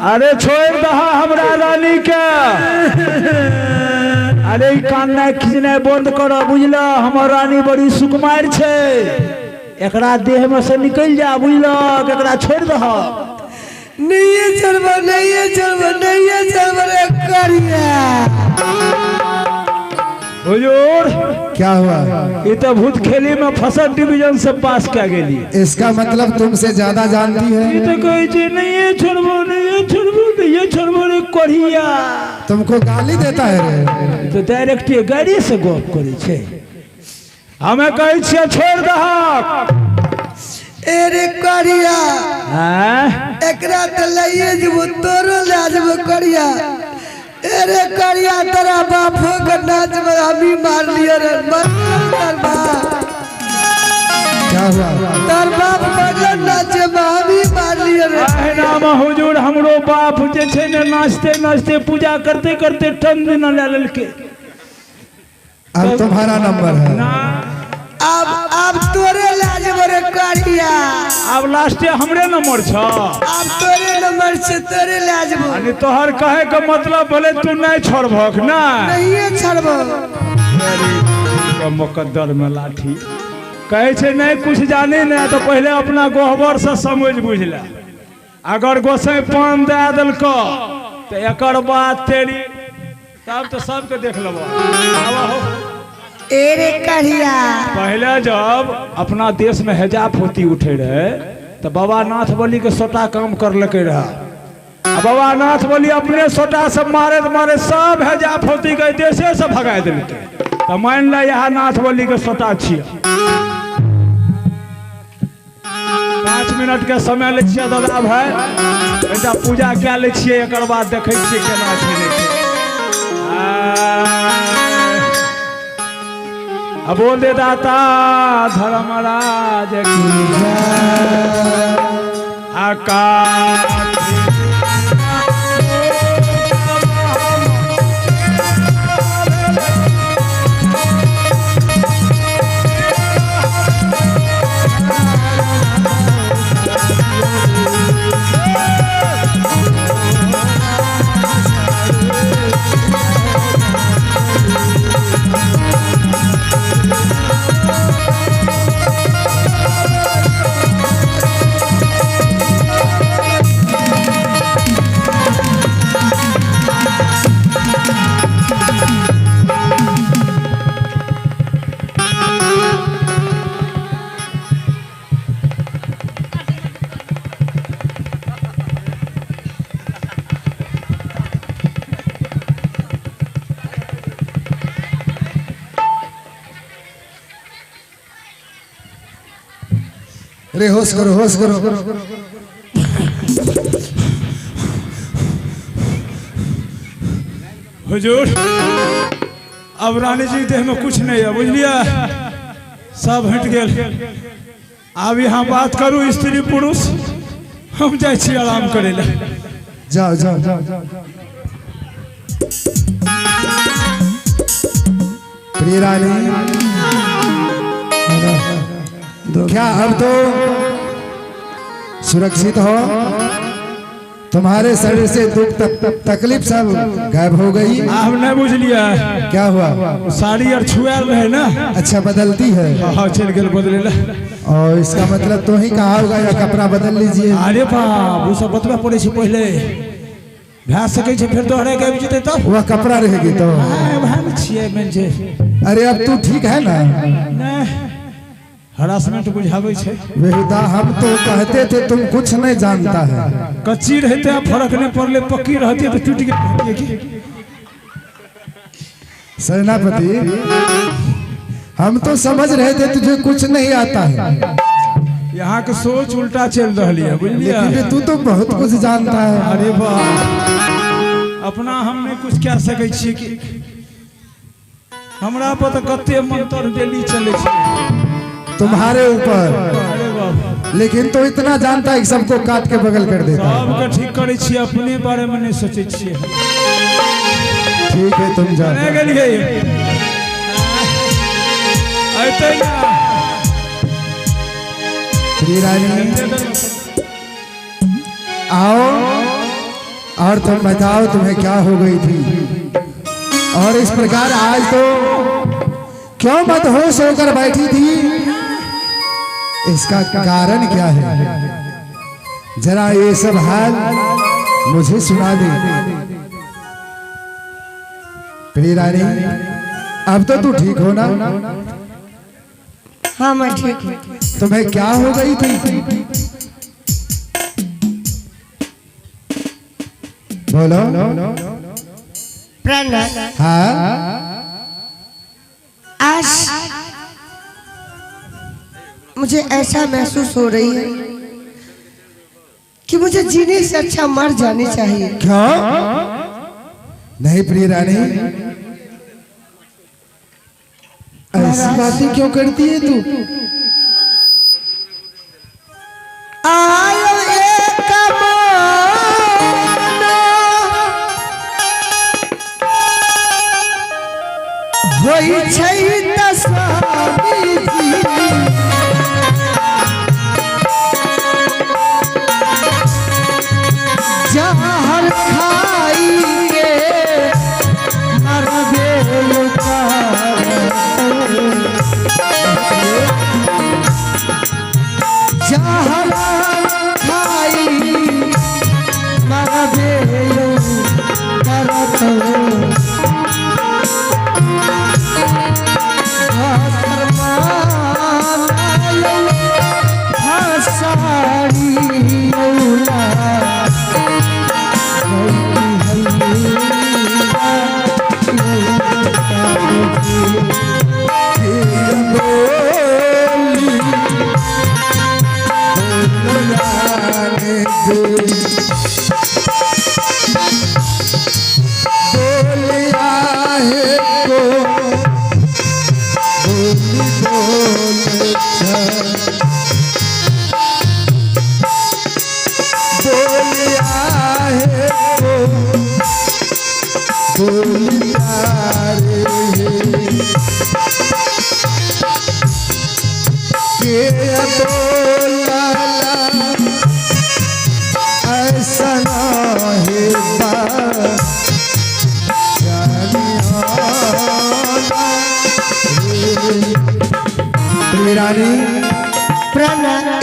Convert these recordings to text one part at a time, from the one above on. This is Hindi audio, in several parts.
अरे छोड़ दहा हमरा रानी के। अरे कानना खींचना बंद करो बुझल। हमर रानी बड़ी सुकुमार छे। एकरा देह में से निकल जा बुझल। एकरा छोड़ दहा। नहीं चलबा रे करिया। हुजूर क्या हुआ? ये तो भूत खेली में फर्स्ट डिवीजन से पास कर गेली। इसका मतलब तुमसे ज्यादा जानती है। ये तो कहे छे नहीं ये छोड़बो रे करिया। तुमको गाली देता है रे। तो डायरेक्ट गाड़ी से गप करे छे। हमें कहे छे छोड़ दहा। एरे करिया हैं एकरा त लइए जबो तोरो ले जबो करिया। एरे करिया तेरा बापो के नाच में हमी मार लियो रे। क्या हुआ? तार बाप के नाच में हमी मार लियो रे। आहे नाम हुजूर हमरो बाप जे छे ने नाचते नाचते पूजा करते करते ठंड न ले लेलके। अब तुम्हारा नंबर है। अब तोरे लाज बरे करिया। अब लास्ट हमरे नंबर छ। अब तोरे नंबर से तोरे लाज बो। अने तोहर कहे के मतलब भले तू नहीं छोड़भक ना। नहीं छड़बो। का मुकद्दर में लाठी कहे छे नहीं कुछ जाने ना तो पहले अपना गोहबर से समझ बुझला। अगर गोसाई पान दे देलको तो एकर बाद तेरी तब तो सबके देख लेबो। आवा हो एरे करिया पहले जब अपना देश में हेजा पोती उठे रहे तो बाबा नाथ बलि के सोटा काम कर लके रहा। बाबा नाथ बलि अपने सोटा से मारे मारे सब हेजा पोती के देशे से भगा दिलके। तो मान ल यहाँ नाथ बलि के सोटा छिए। 5 मिनट के समय ले छिए दादा भाई। बेटा पूजा क्या ले छिए एक बाद देखे छिए केना छै। बोले दाता धर्मराज की जय। आकाश अरे होश करो होश करो। हुजूर अब रानी जी देह में कुछ नहीं है बुझलिया। सब हट गए। अब यहाँ बात करूँ स्त्री पुरुष हम जाए छी आराम करे ला। जाओ जाओ जाओ। प्रिय रानी क्या अब तो सुरक्षित हो? तुम्हारे शरीर से दुख तकलीफ सब गायब हो गई। आप नहीं बुझ लिया क्या हुआ? साड़ी और छुआल रहे ना। अच्छा बदलती है। हाँ चल गए बदले ला। और इसका मतलब तो ही कहा होगा या कपड़ा बदल लीजिए। अरे बाप वो सब बतवा पड़े पहले भा सके फिर दोहरा के जीते तो वह कपड़ा रहेगी तो। अरे अब तू ठीक है ना? हरासमेंट बुझावे छे। बेहुदा हम तो कहते थे तुम कुछ नहीं जानता है। कच्ची रहते फर्क नहीं पड़ले पक्की रहती तो टूट गई। सेनापति हम तो समझ रहे थे तुझे कुछ नहीं आता है। यहाँ के सोच उल्टा चल रही है बुझलिया। लेकिन तू तो बहुत कुछ जानता है। अरे वाह अपना हमने कुछ कह सके छी कि हमरा पर तो कते मंत्र डेली चले छे तुम्हारे ऊपर। लेकिन तो इतना जानता है कि सबको काट के बगल कर देता है। सबके ठीक करे छी अपने बारे में नहीं सोचे छी। ठीक है तुम जाओ। प्रिय रानी आओ और तुम बताओ तुम्हें क्या हो गई थी और इस प्रकार आज तो क्यों मदहोश होकर बैठी थी? इसका कारण क्या है? जरा ये सब हाल मुझे सुना दे। प्रिय रानी, अब तो तू ठीक हो ना? हाँ मैं ठीक हूँ। तुम्हें क्या हो गई थी? बोलो। प्रणव, हाँ, आज मुझे ऐसा महसूस हो रही है कि मुझे जीने से अच्छा मर जानी चाहिए। क्यों? नहीं प्रिय रानी, ऐसी बातें क्यों करती है तू? आयो एक मोनो होई छै त स्वामी जी, जहर खाई के मरबे जहर खाई मरबे करत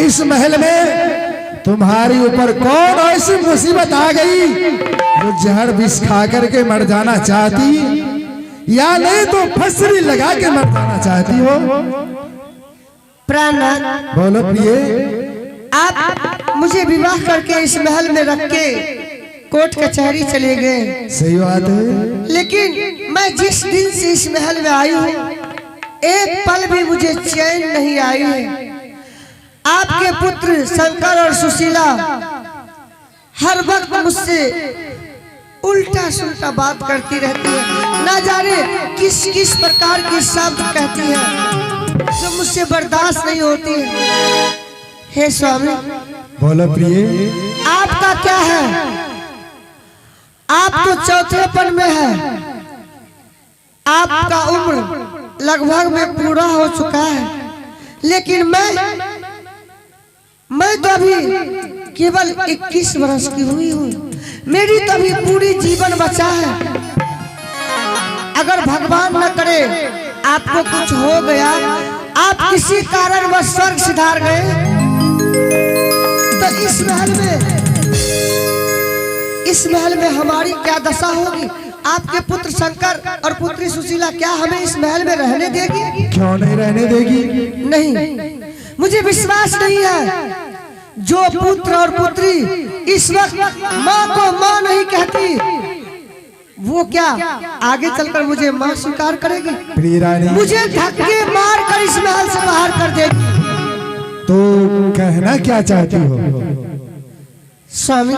इस महल में तुम्हारी ऊपर कौन ऐसी मुसीबत आ गई जो जहर विष खा करके मर जाना चाहती, या नहीं तो फसरी लगा के मर जाना चाहती हो? प्राणनाथ, बोलो प्रिय। आप मुझे विवाह करके इस महल में रख के कोर्ट कचहरी चले गए। सही बात है, लेकिन मैं जिस दिन से इस महल में आई हूँ एक पल भी मुझे चैन नहीं आई है। आपके पुत्र शंकर और सुशीला हर वक्त मुझसे उल्टा सुल्टा बात करती रहती है, ना जाने किस किस प्रकार की शब्द कहती है जो मुझसे बर्दाश्त नहीं होती है। हे स्वामी, बोलो प्रिय। आपका क्या है? आप तो चौथेपन में है, आपका उम्र लगभग में पूरा हो चुका है, लेकिन मैं तो अभी केवल 21 वर्ष की हुई हूँ। मेरी तो अभी पूरी जीवन बचा है। अगर भगवान न करे आपको कुछ हो गया, आप किसी कारण वह स्वर्ग सिधार गए, तो इस महल में हमारी क्या दशा होगी? आपके पुत्र शंकर और पुत्री सुशीला क्या हमें इस महल में रहने देगी? क्यों नहीं रहने देगी? नहीं, मुझे विश्वास नहीं है। जो पुत्र और पुत्री इस वक्त माँ को माँ नहीं कहती, वो क्या आगे चलकर मुझे माँ स्वीकार करेगी? प्रिय रानी, मुझे धक्के मार कर इस महल से बाहर कर देगी। तो कहना क्या चाहती हो? स्वामी,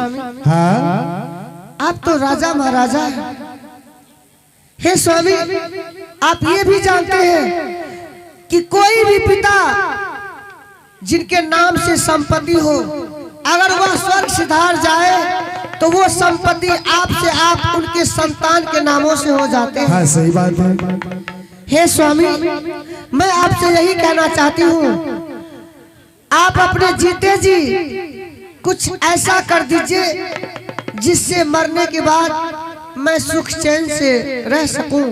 हाँ, आप तो राजा महाराजा हैं। हे स्वामी, आप ये भी जानते हैं कि कोई भी पिता जिनके नाम से संपत्ति हो, अगर वह स्वर्ग सिधार जाए तो वो संपत्ति आपसे आप उनके संतान के नामों से हो जाते हैं। हाँ, सही बात है। हे स्वामी, मैं आपसे यही कहना चाहती हूँ, आप अपने जीते जी कुछ ऐसा कर दीजिए जिससे मरने के बाद मैं सुख चैन से रह सकूं।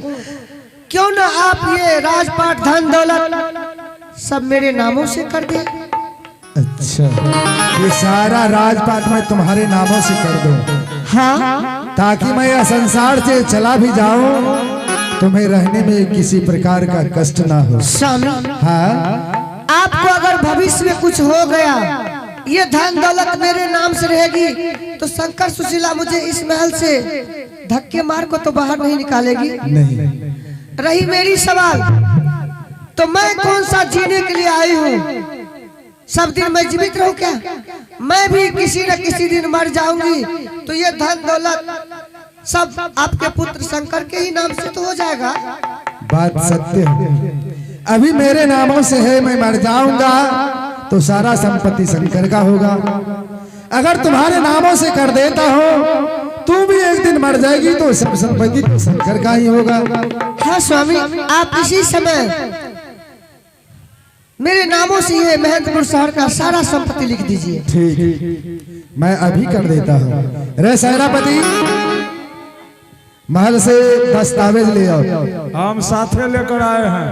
क्यों ना आप ये राजपाट धन दौलत सब मेरे नामों से कर दे। अच्छा, ये सारा राजपाट मैं तुम्हारे नामों से कर दूं। हाँ, ताकि मैं यह संसार से चला भी जाऊं, तुम्हें रहने में किसी प्रकार का कष्ट ना हो। स्वामी, हाँ, आपको अगर भविष्य में कुछ हो गया, ये धन दौलत मेरे नाम से रहेगी, तो शंकर सुशीला मुझे इस महल से धक्के मार को तो बाहर नहीं निकालेगी। नहीं। रही मेरी सवाल, तो मैं कौन सा जीने के लिए आई हूँ? सब दिन मैं जीवित रहूं क्या? मैं भी किसी न किसी दिन मर जाऊंगी, तो ये धन दौलत सब आपके पुत्र शंकर के ही नाम से तो हो जाएगा। बात सत्य है। अभी मेरे नामों से है, मैं मर जाऊंगा तो सारा संपत्ति शंकर का होगा। अगर तुम्हारे नामों से कर देता हूँ, तू भी एक दिन मर जाएगी तो सब संपत्ति तो शंकर का ही होगा। हाँ स्वामी, आप इसी समय मेरे नामों से ये महेंद्रपुर शहर का सारा संपत्ति लिख दीजिए। ठीक, मैं अभी कर देता हूँ। रे सेनापति, महल से दस्तावेज ले आओ। हम साथे लेकर आए हैं।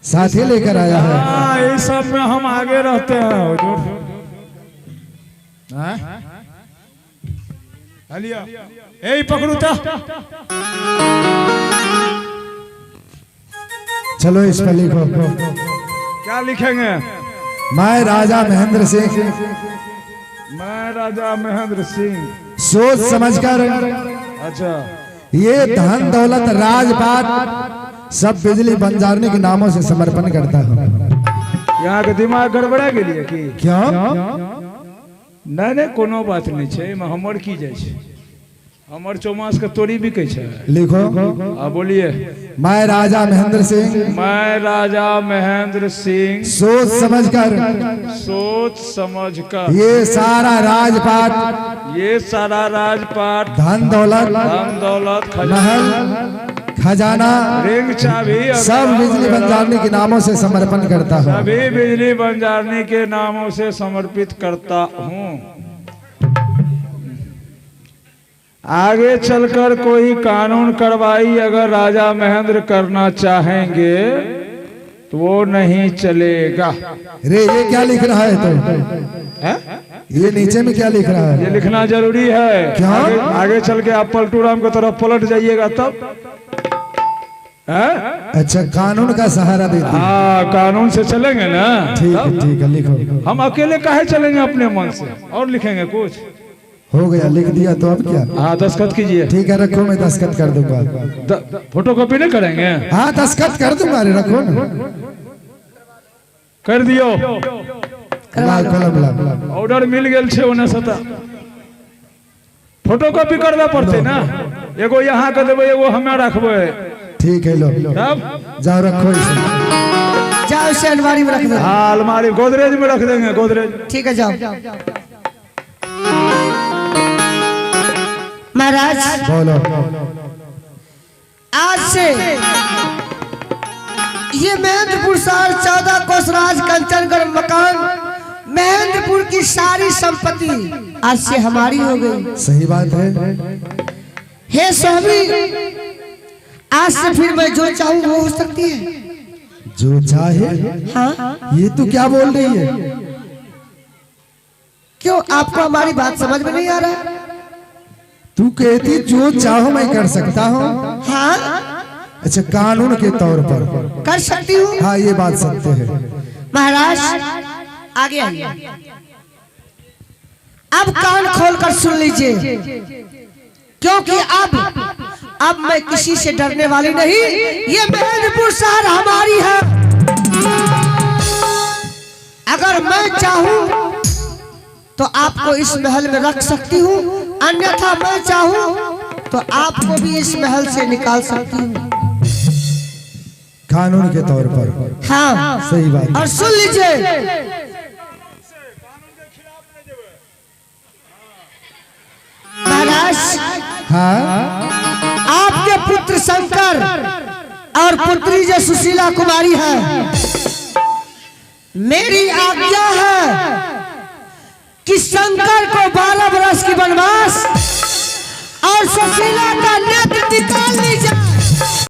साथी लेकर आया है। हाँ, ये सब में हम आगे रहते हैं हुजूर। हाँ? लिया, यही पकड़ू था। चलो इस पर लिखो। क्या लिखेंगे? मैं राजा महेंद्र सिंह, मैं राजा महेंद्र सिंह, सोच समझकर अच्छा, ये धन दौलत राजपाट सब बिजली बंजारने के नामों से समर्पण करता हूँ। यहाँ के दिमाग गड़बड़ा गेलिए कि क्यों? नहीं नहीं, कोनो बात नहीं है। हमर की जाए छे, हमर चौमास के तोड़ी बिकै छे। लिखो। बोलिए। मैं राजा महेंद्र सिंह, मैं राजा महेंद्र सिंह, सोच समझकर ये सारा राजपाट, ये सारा राजपाट, धन दौलत, महल, खजाना, रिंग, चाबी, सब बिजली बंजारने के नामों से समर्पण करता हूँ। सभी बिजली बंजारने के नामों से समर्पित करता हूँ। आगे चलकर कोई कानून कार्रवाई अगर राजा महेंद्र करना चाहेंगे तो वो नहीं चलेगा। रे ये क्या लिख रहा है तो? ये नीचे में क्या लिख रहा है? ये लिखना जरूरी है। क्या? आगे चल के आप पलटू राम की तरफ पलट जाइएगा तब। अच्छा, कानून का सहारा देते। हाँ, कानून से चलेंगे ना। ठीक है, ठीक है, लिखो। हम अकेले काहे चलेंगे अपने मन से? और लिखेंगे कुछ? हो गया, लिख दिया तो अब क्या? हाँ, दस्तखत कीजिए। ठीक है, रखो, मैं दस्तखत कर दूंगा। फोटो कॉपी नहीं करेंगे? हाँ, दस्तखत कर दूंगा। अरे रखो ना, कर दियो। कलम ऑर्डर मिल गया छे ओने सता। फोटो कॉपी करवा पड़ते ना। एगो यहाँ के देवे, एगो हमें रखबे। ठीक है, लो जाओ, रखो इसे। जाओ इसे अलमारी में रख दो। हाँ, अलमारी गोदरेज में रख देंगे। गोदरेज, ठीक है, जाओ। महाराज, बोलो। आज से ये महेंद्रपुर शहर 14 कोसराज कंचनगढ़ मकान महेंद्रपुर की सारी संपत्ति आज से हमारी हो गई। सही बात है। हे स्वामी, आज से फिर मैं जो चाहूँ वो हो सकती है। जो चाहे? हाँ, ये तू क्या बोल रही है? क्यों आपको हमारी बात समझ में नहीं आ रहा? तू कहती जो चाहो मैं कर सकता हूँ। हाँ, अच्छा, कानून के तौर पर कर सकती हूँ। हाँ, ये बात सत्य है। महाराज आगे आइए। अब कान खोलकर सुन लीजिए, क्योंकि अब मैं किसी से डरने वाली नहीं। ये महेंद्रपुर शहर हमारी है। अगर मैं चाहूं तो आपको इस महल में रख सकती हूँ, अन्यथा मैं चाहूं तो आपको भी इस महल से निकाल सकती हूँ। कानून के तौर पर। हाँ, सही बात। और सुन लीजिए, महाराज, हाँ, आपके पुत्र शंकर और पुत्री जो सुशीला कुमारी है, मेरी आज्ञा है कि शंकर को 12 वर्ष की वनवास सुशीला का नेत्र निकाल लीजिए।